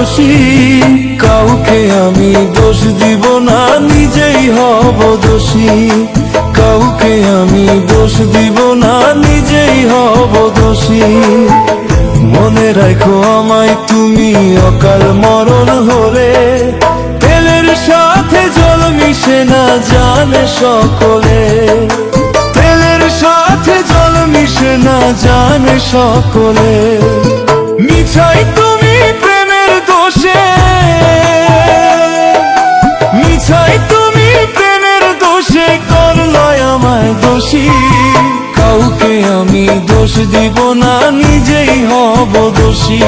দোষী, কাউকে আমি দোষ দিব না, নিজেই হব দোষী। কাউকে আমি দোষ দিব না, নিজেই হব দোষী। মনে রাখো আমায় তুমি অকাল মরণ হলে, তেলের সাথে জল মিশে না জানে সকলে। তেলের সাথে জল মিশে না জানে সকলে। মিছাই তুমি প্রেমের দোষে, মিছাই তুমি প্রেমের দোষে করলায় আমায় দোষী। কাউকে আমি দোষ দিব না, নিজেই হব দোষী।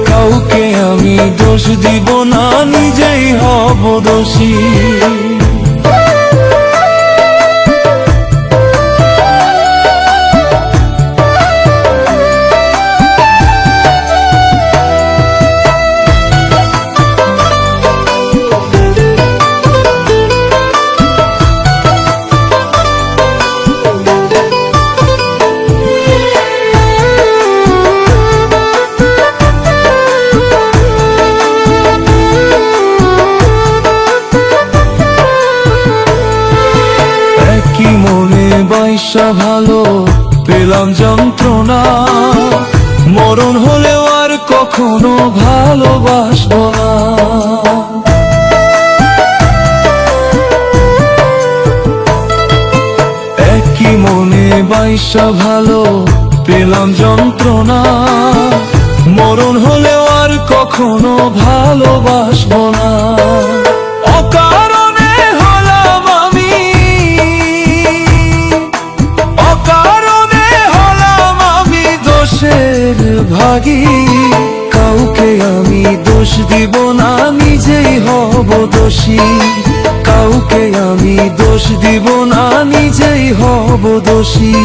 কাউকে আমি দোষ দিব না, নিজেই হব দোষী। কি মনে বাইসা ভালো পেলাম যন্ত্রণা, মরণ হলেও আর কখনো ভালোবাসবো না। একই মনে বাইসা ভালো পেলাম যন্ত্রণা, মরণ হলেও আর কখনো ভালোবাসবো না। অকারণে হলাম আমি, অকারণে হলাম আমি দোষের ভাগী। কাউকে আমি দোষ দিব না, নিজেই হব দোষী। কাউকে আমি দোষ দিব না, নিজেই হব দোষী।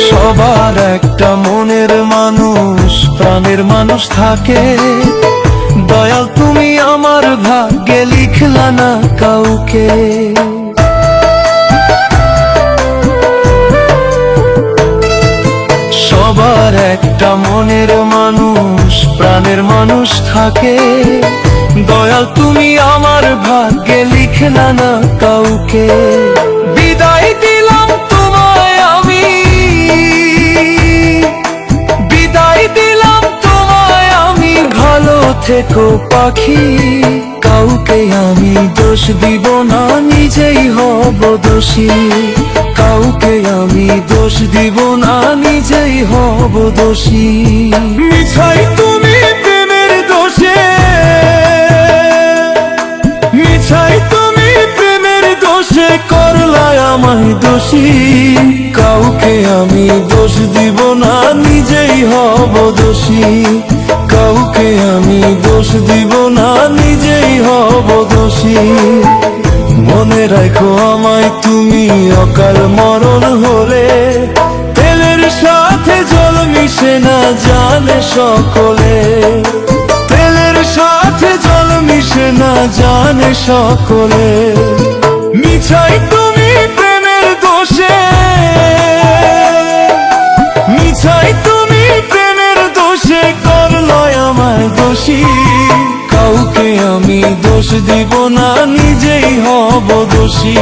সবার একটা মনের মানুষ, প্রাণের মানুষ থাকে। দয়াল তুমি আমার ভাগ্যে লিখলা না কাউকে। সবার একটা মনের মানুষ, প্রাণের মানুষ থাকে। দয়াল তুমি আমার ভাগ্যে লিখলা না কাউকে। বিদায় দিলাম তোমায় আমি, বিদায় দিলাম তোমায় আমি, ভালো থেকো পাখি। কাউকে আমি দোষ দিব না, নিজেই হব দোষী। কাউকে আমি দোষ দিব না, নিজেই হব দোষী। মিছাই তুমি প্রেমের দোষে, মিছাই তুমি প্রেমের দোষে করলায় আমায় দোষী। কাউকে আমি দোষ দিব না, নিজেই হব দোষী। কাউকে আমি দোষ দিব না, নিজেই হব দোষী। মনে রাখো আমায় তুমি অকাল মরণ হলে, তেলের সাথে জল মিশে না জানে সকলে। তেলের সাথে জল মিশে না জানে সকলে। মিছাই তুমি প্রেমের দোষে, মিছাই তুমি প্রেমের দোষে করলায় আমায় দোষী। কাউকে আমি দোষ দিব না, নিজেই হব দোষী।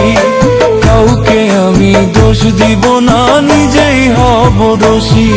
কাউকে আমি দোষ দিব না, নিজেই হব দোষী।